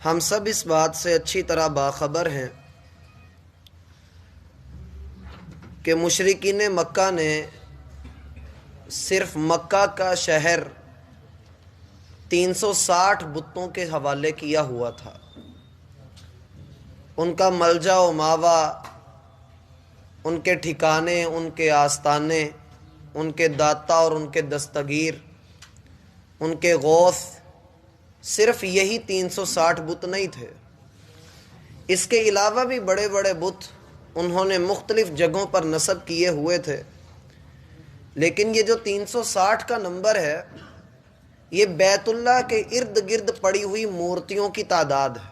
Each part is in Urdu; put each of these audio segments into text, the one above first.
ہم سب اس بات سے اچھی طرح باخبر ہیں کہ مشرکین مکہ نے صرف مکہ کا شہر 360 بتوں کے حوالے کیا ہوا تھا۔ ان کا ملجا و ماوا، ان کے ٹھکانے، ان کے آستانے، ان کے داتا اور ان کے دستگیر، ان کے غوث، صرف یہی 360 بت نہیں تھے۔ اس کے علاوہ بھی بڑے بڑے بت انہوں نے مختلف جگہوں پر نصب کیے ہوئے تھے، لیکن یہ جو 360 کا نمبر ہے یہ بیت اللہ کے ارد گرد پڑی ہوئی مورتیوں کی تعداد ہے۔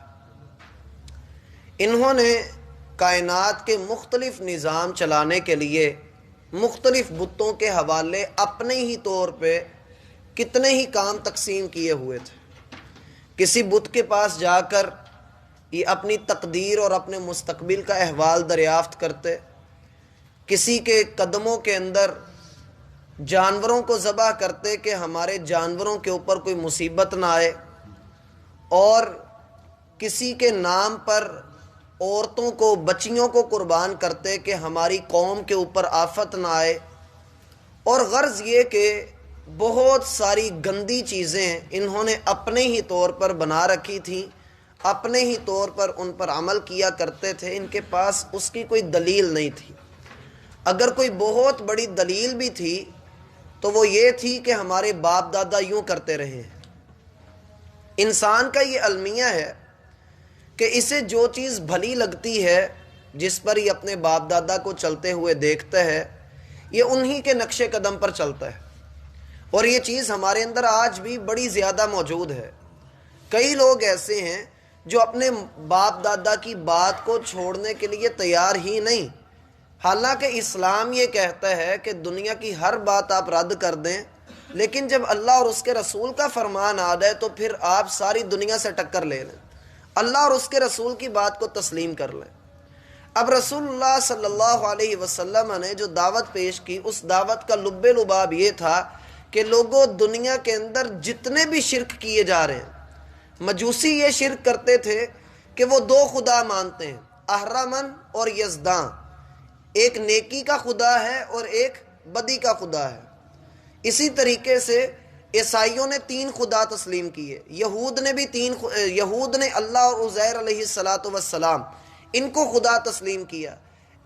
انہوں نے کائنات کے مختلف نظام چلانے کے لیے مختلف بتوں کے حوالے اپنے ہی طور پہ کتنے ہی کام تقسیم کیے ہوئے تھے۔ کسی بت کے پاس جا کر یہ اپنی تقدیر اور اپنے مستقبل کا احوال دریافت کرتے، کسی کے قدموں کے اندر جانوروں کو ذبح کرتے کہ ہمارے جانوروں کے اوپر کوئی مصیبت نہ آئے، اور کسی کے نام پر عورتوں کو، بچیوں کو قربان کرتے کہ ہماری قوم کے اوپر آفت نہ آئے۔ اور غرض یہ کہ بہت ساری گندی چیزیں انہوں نے اپنے ہی طور پر بنا رکھی تھیں، اپنے ہی طور پر ان پر عمل کیا کرتے تھے۔ ان کے پاس اس کی کوئی دلیل نہیں تھی۔ اگر کوئی بہت بڑی دلیل بھی تھی تو وہ یہ تھی کہ ہمارے باپ دادا یوں کرتے رہے ہیں۔ انسان کا یہ المیہ ہے کہ اسے جو چیز بھلی لگتی ہے، جس پر یہ اپنے باپ دادا کو چلتے ہوئے دیکھتا ہے، یہ انہی کے نقش قدم پر چلتا ہے، اور یہ چیز ہمارے اندر آج بھی بڑی زیادہ موجود ہے۔ کئی لوگ ایسے ہیں جو اپنے باپ دادا کی بات کو چھوڑنے کے لیے تیار ہی نہیں، حالانکہ اسلام یہ کہتا ہے کہ دنیا کی ہر بات آپ رد کر دیں، لیکن جب اللہ اور اس کے رسول کا فرمان آ جائے تو پھر آپ ساری دنیا سے ٹکر لے لیں، اللہ اور اس کے رسول کی بات کو تسلیم کر لیں۔ اب رسول اللہ صلی اللہ علیہ وسلم نے جو دعوت پیش کی، اس دعوت کا لب لباب یہ تھا کہ لوگوں، دنیا کے اندر جتنے بھی شرک کیے جا رہے ہیں، مجوسی یہ شرک کرتے تھے کہ وہ دو خدا مانتے ہیں، اہرمن اور یزداں، ایک نیکی کا خدا ہے اور ایک بدی کا خدا ہے۔ اسی طریقے سے عیسائیوں نے 3 خدا تسلیم کیے، یہود نے اللہ اور عزیر علیہ السلام ان کو خدا تسلیم کیا۔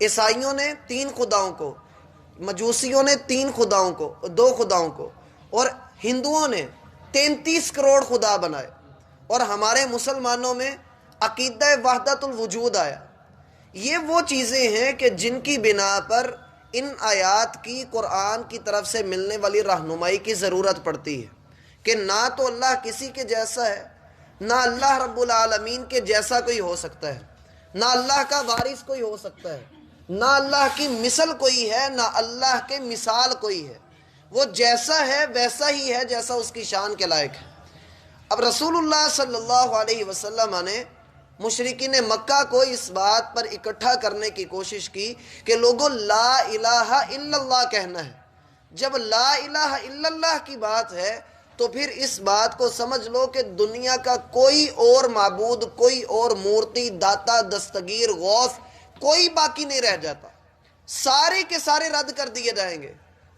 عیسائیوں نے 3 خداؤں کو، مجوسیوں نے 3 خداؤں کو، 2 خداؤں کو، اور ہندوؤں نے 33 کروڑ خدا بنائے، اور ہمارے مسلمانوں میں عقیدہ وحدت الوجود آیا۔ یہ وہ چیزیں ہیں کہ جن کی بنا پر ان آیات کی، قرآن کی طرف سے ملنے والی رہنمائی کی ضرورت پڑتی ہے کہ نہ تو اللہ کسی کے جیسا ہے، نہ اللہ رب العالمین کے جیسا کوئی ہو سکتا ہے، نہ اللہ کا وارث کوئی ہو سکتا ہے، نہ اللہ کی مثل کوئی ہے، نہ اللہ کے مثال کوئی ہے۔ وہ جیسا ہے ویسا ہی ہے جیسا اس کی شان کے لائق ہے۔ اب رسول اللہ صلی اللہ علیہ وسلم نے مشرکین مکہ کو اس بات پر اکٹھا کرنے کی کوشش کی کہ لوگوں، لا الہ الا اللہ کہنا ہے۔ جب لا الہ الا اللہ کی بات ہے تو پھر اس بات کو سمجھ لو کہ دنیا کا کوئی اور معبود، کوئی اور مورتی، داتا، دستگیر، غوث کوئی باقی نہیں رہ جاتا، سارے کے سارے رد کر دیے جائیں گے۔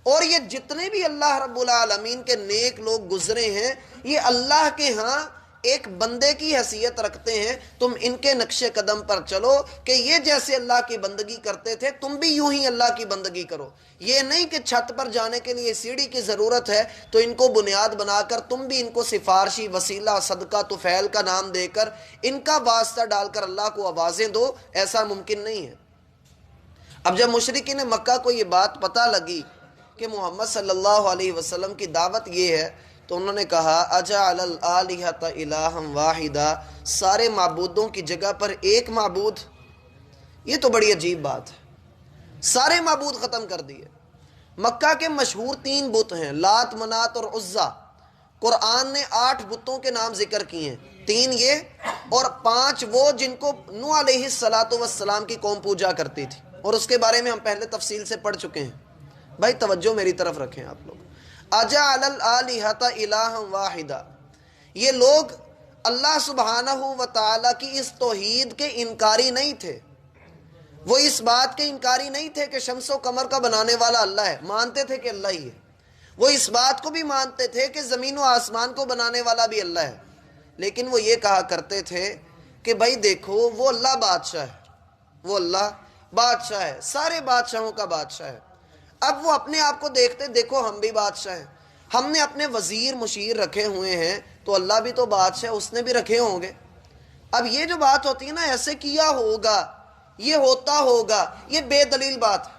اور یہ جتنے بھی اللہ رب العالمین کے نیک لوگ گزرے ہیں، یہ اللہ کے ہاں ایک بندے کی حیثیت رکھتے ہیں۔ تم ان کے نقش قدم پر چلو کہ یہ جیسے اللہ کی بندگی کرتے تھے تم بھی یوں ہی اللہ کی بندگی کرو۔ یہ نہیں کہ چھت پر جانے کے لیے سیڑھی کی ضرورت ہے تو ان کو بنیاد بنا کر تم بھی ان کو سفارشی، وسیلہ، صدقہ، طفیل کا نام دے کر ان کا واسطہ ڈال کر اللہ کو آوازیں دو، ایسا ممکن نہیں ہے۔ اب جب مشرکین مکہ کو یہ بات پتہ لگی کہ محمد صلی اللہ علیہ وسلم کی دعوت یہ ہے تو انہوں نے کہا، اجعل الآلہۃ الہا واحدا، سارے معبودوں کی جگہ پر ایک معبود؟ یہ تو بڑی عجیب بات ہے، سارے معبود ختم کر دیے۔ مکہ کے مشہور 3 بت ہیں، لات، منات اور عزا۔ قرآن نے 8 بتوں کے نام ذکر کیے ہیں، 3 یہ اور 5 وہ جن کو نوح علیہ السلام کی قوم پوجا کرتی تھی، اور اس کے بارے میں ہم پہلے تفصیل سے پڑھ چکے ہیں۔ بھائی توجہ میری طرف رکھیں آپ لوگ۔ اجعل الآلہۃ الہا واحدا، یہ لوگ اللہ سبحانہ و تعالیٰ کی اس توحید کے انکاری نہیں تھے، وہ اس بات کے انکاری نہیں تھے کہ شمس و قمر کا بنانے والا اللہ ہے، مانتے تھے کہ اللہ ہی ہے۔ وہ اس بات کو بھی مانتے تھے کہ زمین و آسمان کو بنانے والا بھی اللہ ہے، لیکن وہ یہ کہا کرتے تھے کہ بھائی دیکھو وہ اللہ بادشاہ ہے، وہ اللہ بادشاہ ہے، سارے بادشاہوں کا بادشاہ ہے۔ اب وہ اپنے آپ کو دیکھتے، دیکھو ہم بھی بادشاہ ہیں، ہم نے اپنے وزیر مشیر رکھے ہوئے ہیں، تو اللہ بھی تو بادشاہ ہے، اس نے بھی رکھے ہوں گے۔ اب یہ جو بات ہوتی ہے نا ایسے کیا ہوگا، یہ ہوتا ہوگا، یہ بے دلیل بات ہے۔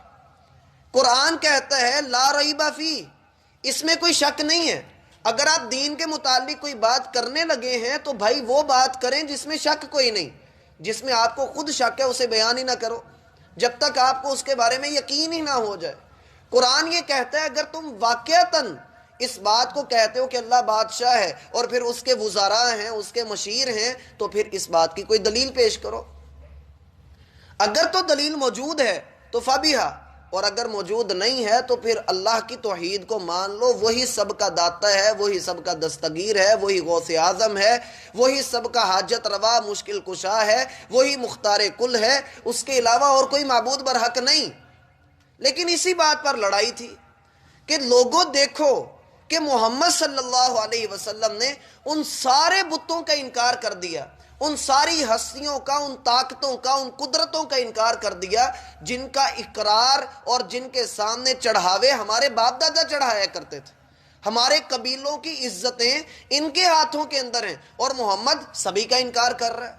قرآن کہتا ہے لا ریب فی، اس میں کوئی شک نہیں ہے۔ اگر آپ دین کے متعلق کوئی بات کرنے لگے ہیں تو بھائی وہ بات کریں جس میں شک کوئی نہیں، جس میں آپ کو خود شک ہے اسے بیان ہی نہ کرو جب تک آپ کو اس کے بارے میں یقین ہی نہ ہو جائے۔ قرآن یہ کہتا ہے اگر تم واقعتاً اس بات کو کہتے ہو کہ اللہ بادشاہ ہے اور پھر اس کے وزراء ہیں، اس کے مشیر ہیں، تو پھر اس بات کی کوئی دلیل پیش کرو۔ اگر تو دلیل موجود ہے تو فبیہا، اور اگر موجود نہیں ہے تو پھر اللہ کی توحید کو مان لو، وہی سب کا داتا ہے، وہی سب کا دستگیر ہے، وہی غوث اعظم ہے، وہی سب کا حاجت روا مشکل کشا ہے، وہی مختار کل ہے، اس کے علاوہ اور کوئی معبود برحق نہیں۔ لیکن اسی بات پر لڑائی تھی کہ لوگوں دیکھو کہ محمد صلی اللہ علیہ وسلم نے ان سارے بتوں کا انکار کر دیا، ان ساری ہستیوں کا، ان طاقتوں کا، ان قدرتوں کا انکار کر دیا جن کا اقرار اور جن کے سامنے چڑھاوے ہمارے باپ دادا چڑھایا کرتے تھے۔ ہمارے قبیلوں کی عزتیں ان کے ہاتھوں کے اندر ہیں، اور محمد سبھی کا انکار کر رہا ہے۔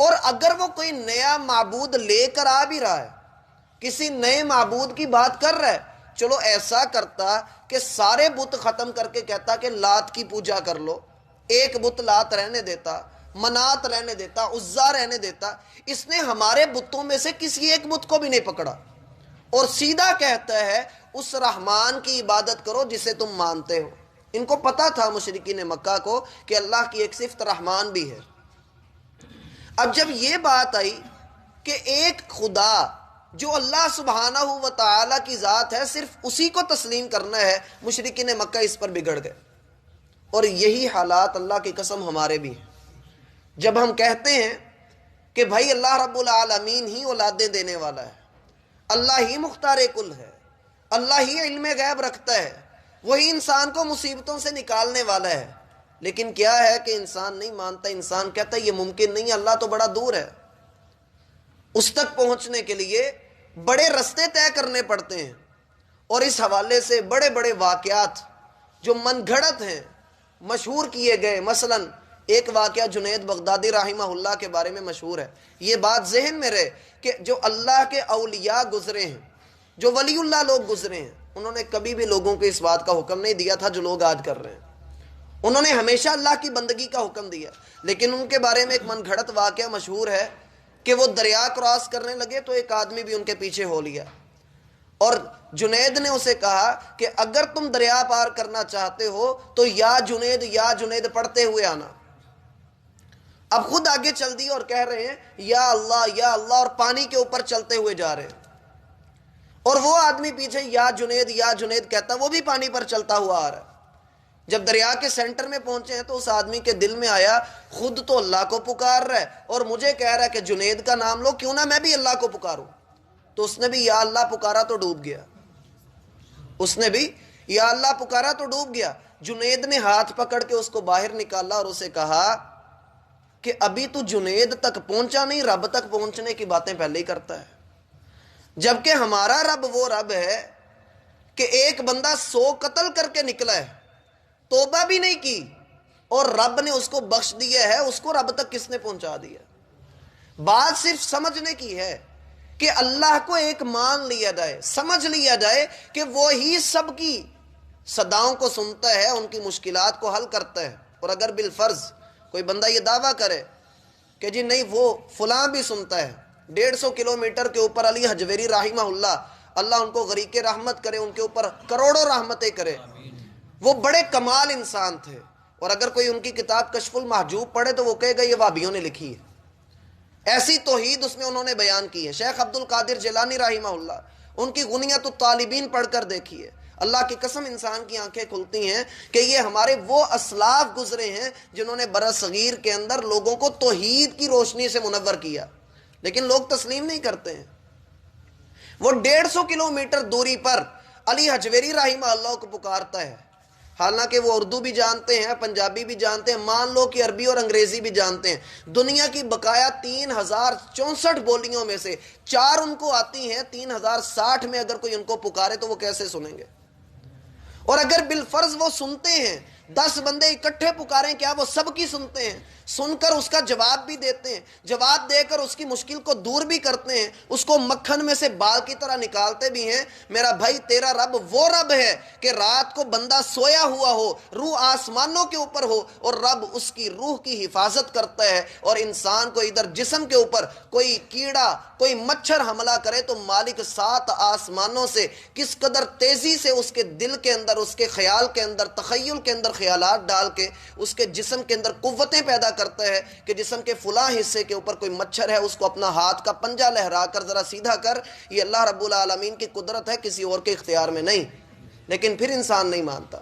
اور اگر وہ کوئی نیا معبود لے کر آ بھی رہا ہے، کسی نئے معبود کی بات کر رہا ہے، چلو ایسا کرتا کہ سارے بت ختم کر کے کہتا کہ لات کی پوجا کر لو، ایک بت لات رہنے دیتا، منات رہنے دیتا، عزا رہنے دیتا۔ اس نے ہمارے بتوں میں سے کسی ایک بت کو بھی نہیں پکڑا اور سیدھا کہتا ہے اس رحمان کی عبادت کرو جسے تم مانتے ہو۔ ان کو پتا تھا مشرکین مکہ کو کہ اللہ کی ایک صفت رحمان بھی ہے۔ اب جب یہ بات آئی کہ ایک خدا جو اللہ سبحانہ و تعالیٰ کی ذات ہے صرف اسی کو تسلیم کرنا ہے، مشرکین مکہ اس پر بگڑ گئے۔ اور یہی حالات اللہ کی قسم ہمارے بھی ہیں۔ جب ہم کہتے ہیں کہ بھائی اللہ رب العالمین ہی اولادیں دینے والا ہے، اللہ ہی مختار کل ہے، اللہ ہی علم غیب رکھتا ہے، وہی انسان کو مصیبتوں سے نکالنے والا ہے، لیکن کیا ہے کہ انسان نہیں مانتا، انسان کہتا ہے یہ ممکن نہیں ہے، اللہ تو بڑا دور ہے۔ اس تک پہنچنے کے لیے بڑے رستے طے کرنے پڑتے ہیں، اور اس حوالے سے بڑے بڑے واقعات جو من گھڑت ہیں مشہور کیے گئے۔ مثلا ایک واقعہ جنید بغدادی رحمہ اللہ کے بارے میں مشہور ہے، یہ بات ذہن میں رہے کہ جو اللہ کے اولیاء گزرے ہیں، جو ولی اللہ لوگ گزرے ہیں، انہوں نے کبھی بھی لوگوں کو اس بات کا حکم نہیں دیا تھا جو لوگ آج کر رہے ہیں۔ انہوں نے ہمیشہ اللہ کی بندگی کا حکم دیا، لیکن ان کے بارے میں ایک من گھڑت واقعہ مشہور ہے کہ وہ دریا کراس کرنے لگے تو ایک آدمی بھی ان کے پیچھے ہو لیا، اور جنید نے اسے کہا کہ اگر تم دریا پار کرنا چاہتے ہو تو یا جنید پڑھتے ہوئے آنا۔ اب خود آگے چل دی اور کہہ رہے ہیں یا اللہ، اور پانی کے اوپر چلتے ہوئے جا رہے ہیں، اور وہ آدمی پیچھے یا جنید کہتا، وہ بھی پانی پر چلتا ہوا آ رہا ہے۔ جب دریا کے سینٹر میں پہنچے ہیں تو اس آدمی کے دل میں آیا خود تو اللہ کو پکار رہا ہے اور مجھے کہہ رہا ہے کہ جنید کا نام لو، کیوں نہ میں بھی اللہ کو پکاروں۔ تو اس نے بھی یا اللہ پکارا تو ڈوب گیا، اس نے بھی یا اللہ پکارا تو ڈوب گیا۔ جنید نے ہاتھ پکڑ کے اس کو باہر نکالا اور اسے کہا کہ ابھی تو جنید تک پہنچا نہیں، رب تک پہنچنے کی باتیں پہلے ہی کرتا ہے، جبکہ ہمارا رب وہ رب ہے کہ ایک بندہ 100 قتل کر کے نکلا ہے، توبہ بھی نہیں کی، اور رب نے اس کو بخش دیا ہے، اس کو رب تک کس نے پہنچا دیا۔ بات صرف سمجھنے کی ہے کہ اللہ کو ایک مان لیا جائے، سمجھ لیا جائے کہ وہی سب کی صداؤں کو سنتا ہے، ان کی مشکلات کو حل کرتا ہے۔ اور اگر بالفرض کوئی بندہ یہ دعویٰ کرے کہ جی نہیں وہ فلاں بھی سنتا ہے، 150 کلومیٹر کے اوپر علی حجویری رحمہ اللہ ان کو غریق رحمت کرے، ان کے اوپر کروڑوں رحمتیں کرے، وہ بڑے کمال انسان تھے، اور اگر کوئی ان کی کتاب کشف المحجوب پڑھے تو وہ کہے گا یہ وہابیوں نے لکھی ہے، ایسی توحید اس میں انہوں نے بیان کی ہے۔ شیخ عبد القادر جیلانی رحمہ اللہ، ان کی غنیت الطالبین پڑھ کر دیکھیے، اللہ کی قسم انسان کی آنکھیں کھلتی ہیں کہ یہ ہمارے وہ اسلاف گزرے ہیں جنہوں نے برصغیر کے اندر لوگوں کو توحید کی روشنی سے منور کیا، لیکن لوگ تسلیم نہیں کرتے ہیں۔ وہ 150 کلومیٹر دوری پر علی حجویری رحمہ اللہ کو پکارتا ہے، حالانکہ وہ اردو بھی جانتے ہیں، پنجابی بھی جانتے ہیں، مان لو کہ عربی اور انگریزی بھی جانتے ہیں۔ دنیا کی بقایا 3064 بولیوں میں سے 4 ان کو آتی ہیں، 3060 میں اگر کوئی ان کو پکارے تو وہ کیسے سنیں گے؟ اور اگر بالفرض وہ سنتے ہیں، 10 بندے اکٹھے پکاریں، کیا وہ سب کی سنتے ہیں؟ سن کر اس کا جواب بھی دیتے ہیں، جواب دے کر اس کی مشکل کو دور بھی کرتے ہیں، اس کو مکھن میں سے بال کی طرح نکالتے بھی ہیں۔ میرا بھائی، تیرا رب وہ رب ہے کہ رات کو بندہ سویا ہوا ہو، روح آسمانوں کے اوپر ہو، اور رب اس کی روح کی حفاظت کرتا ہے، اور انسان کو ادھر جسم کے اوپر کوئی کیڑا، کوئی مچھر حملہ کرے تو مالک 7 آسمانوں سے کس قدر تیزی سے اس کے دل کے اندر، اس کے خیال کے اندر، تخیل کے اندر خیالات ڈال کے اس کے جسم کے اندر قوتیں پیدا کرتا ہے کہ جسم کے فلاں حصے کے اوپر کوئی مچھر ہے، اس کو اپنا ہاتھ کا پنجہ لہرا کر ذرا سیدھا کر۔ یہ اللہ رب العالمین کی قدرت ہے، کسی اور کے اختیار میں نہیں۔ لیکن پھر انسان نہیں مانتا۔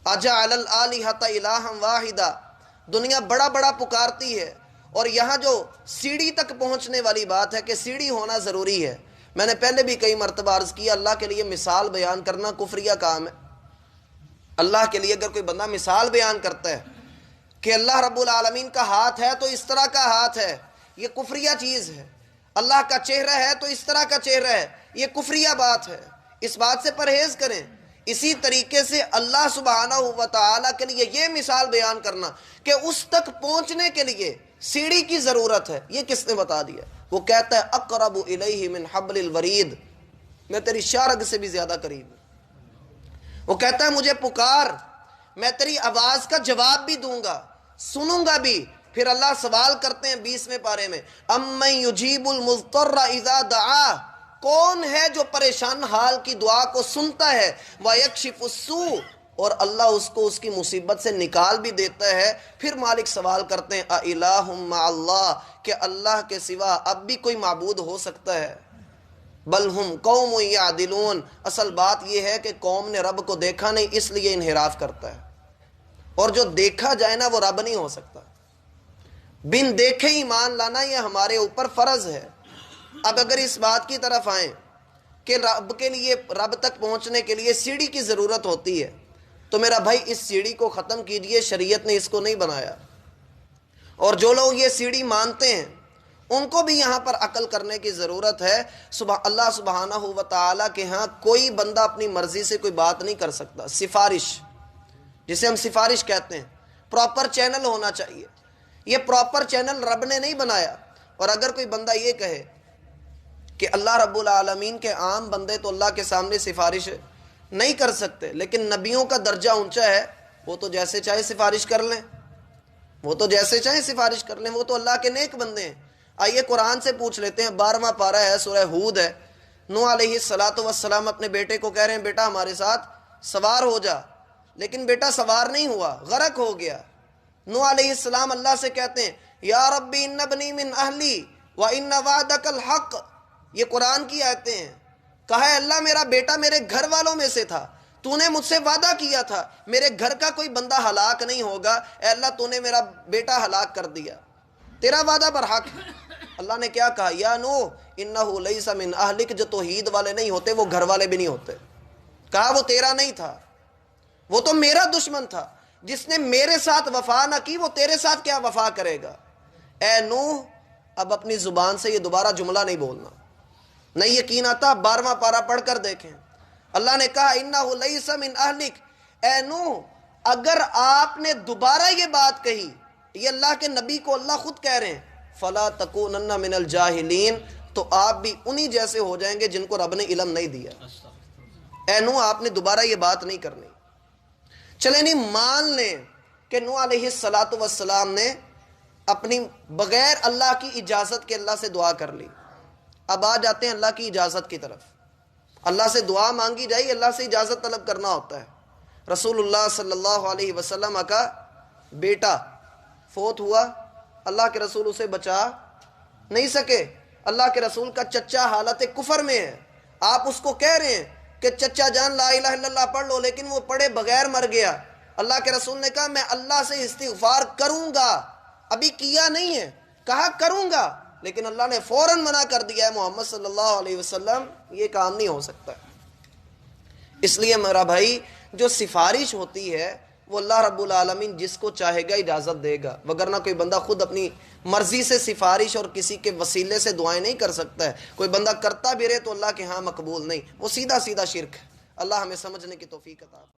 اجعل الآلہۃ الہا واحدا، دنیا بڑا بڑا پکارتی ہے، اور یہاں جو سیڑھی تک پہنچنے والی بات ہے کہ سیڑھی ہونا ضروری ہے، میں نے پہلے بھی کئی مرتبہ عرض کیا، اللہ کے لیے مثال بیان کرنا کفریہ کام ہے۔ اللہ کے لیے اگر کوئی بندہ مثال بیان کرتا ہے کہ اللہ رب العالمین کا ہاتھ ہے تو اس طرح کا ہاتھ ہے، یہ کفریہ چیز ہے۔ اللہ کا چہرہ ہے تو اس طرح کا چہرہ ہے، یہ کفریہ بات ہے۔ اس بات سے پرہیز کریں۔ اسی طریقے سے اللہ سبحانہ و تعالیٰ کے لیے یہ مثال بیان کرنا کہ اس تک پہنچنے کے لیے سیڑھی کی ضرورت ہے، یہ کس نے بتا دیا؟ وہ کہتا ہے اقرب الیہ من حبل الورید، میں تیری شارگ سے بھی زیادہ قریب ہوں۔ وہ کہتا ہے مجھے پکار، میں تیری آواز کا جواب بھی دوں گا، سنوں گا بھی۔ پھر اللہ سوال کرتے ہیں 20ویں پارے میں، امن یجیب المضطر اذا دعا، کون ہے جو پریشان حال کی دعا کو سنتا ہے، ویکشف السوء، اور اللہ اس کو اس کی مصیبت سے نکال بھی دیتا ہے۔ پھر مالک سوال کرتے ہیں اِلٰہ مع اللہ، کہ اللہ کے سوا اب بھی کوئی معبود ہو سکتا ہے؟ بل ہم قوم یعدلون، اصل بات یہ ہے کہ قوم نے رب کو دیکھا نہیں، اس لیے انحراف کرتا ہے، اور جو دیکھا جائے نا وہ رب نہیں ہو سکتا۔ بن دیکھے ایمان لانا یہ ہمارے اوپر فرض ہے۔ اب اگر اس بات کی طرف آئیں کہ رب کے لیے، رب تک پہنچنے کے لیے سیڑھی کی ضرورت ہوتی ہے، تو میرا بھائی اس سیڑھی کو ختم کیجئے، شریعت نے اس کو نہیں بنایا۔ اور جو لوگ یہ سیڑھی مانتے ہیں ان کو بھی یہاں پر عقل کرنے کی ضرورت ہے۔ اللہ سبحانہ و تعالیٰ کے ہاں کوئی بندہ اپنی مرضی سے کوئی بات نہیں کر سکتا۔ سفارش، جسے ہم سفارش کہتے ہیں، پراپر چینل ہونا چاہیے۔ یہ پراپر چینل رب نے نہیں بنایا۔ اور اگر کوئی بندہ یہ کہے کہ اللہ رب العالمین کے عام بندے تو اللہ کے سامنے سفارش نہیں کر سکتے، لیکن نبیوں کا درجہ اونچا ہے، وہ تو جیسے چاہے سفارش کر لیں، وہ تو جیسے چاہے سفارش کر لیں، وہ تو اللہ کے نیک بندے ہیں۔ آئیے قرآن سے پوچھ لیتے ہیں، 12واں پارہ ہے، سورہ ہود ہے۔ نوح علیہ السلام اپنے بیٹے کو کہہ رہے ہیں بیٹا ہمارے ساتھ سوار ہو جا، لیکن بیٹا سوار نہیں ہوا، غرق ہو گیا۔ نوح علیہ السلام اللہ سے کہتے ہیں یا ربی ان ابنی من اہلی وان وعدک الحق، یہ قرآن کی آیتیں ہیں۔ کہا ہے اللہ میرا بیٹا میرے گھر والوں میں سے تھا، تو نے مجھ سے وعدہ کیا تھا میرے گھر کا کوئی بندہ ہلاک نہیں ہوگا، اے اللہ تو نے میرا بیٹا ہلاک کر دیا، تیرا وعدہ برحق ہے۔ اللہ نے کیا کہا؟ یا نوح انہ لیس من اہلک، جو توحید والے نہیں ہوتے وہ گھر والے بھی نہیں ہوتے۔ کہا وہ تیرا نہیں تھا، وہ تو میرا دشمن تھا، جس نے میرے ساتھ وفا نہ کی وہ تیرے ساتھ کیا وفا کرے گا؟ اے نوح اب اپنی زبان سے یہ دوبارہ جملہ نہیں بولنا۔ نہیں یقین آتا 12واں پارہ پڑھ کر دیکھیں، اللہ نے کہا انہ لیس من اہلک، اے نوح اگر آپ نے دوبارہ یہ بات کہی، یہ اللہ کے نبی کو اللہ خود کہہ رہے ہیں، فلا تکونن من الجاہلین، تو آپ بھی انہی جیسے ہو جائیں گے جن کو رب نے علم نہیں دیا۔ اے نوح آپ نے دوبارہ یہ بات نہیں کرنی۔ چلیں نہیں مان لیں کہ نوح علیہ السلام نے اپنی بغیر اللہ کی اجازت کے اللہ سے دعا کر لی۔ اب آ جاتے ہیں اللہ کی اجازت کی طرف۔ اللہ سے دعا مانگی جائے، اللہ سے اجازت طلب کرنا ہوتا ہے۔ رسول اللہ صلی اللہ علیہ وسلم کا بیٹا فوت ہوا، اللہ کے رسول اسے بچا نہیں سکے، اللہ کے رسول کا چچا حالت کفر میں ہے، آپ اس کو کہہ رہے ہیں کہ کہ چچا جان لا الہ الا اللہ پڑھ لو، لیکن وہ پڑھے بغیر مر گیا، اللہ کے رسول نے کہا میں اللہ سے استغفار کروں گا، ابھی کیا نہیں ہے، کہا کروں گا، لیکن اللہ نے فوراً منع کر دیا ہے محمد صلی اللہ علیہ وسلم یہ کام نہیں ہو سکتا۔ اس لیے میرا بھائی جو سفارش ہوتی ہے وہ اللہ رب العالمین جس کو چاہے گا اجازت دے گا، وگرنہ کوئی بندہ خود اپنی مرضی سے سفارش اور کسی کے وسیلے سے دعائیں نہیں کر سکتا ہے۔ کوئی بندہ کرتا بھی رہے تو اللہ کے ہاں مقبول نہیں، وہ سیدھا سیدھا شرک ہے۔ اللہ ہمیں سمجھنے کی توفیق عطا فرمائے۔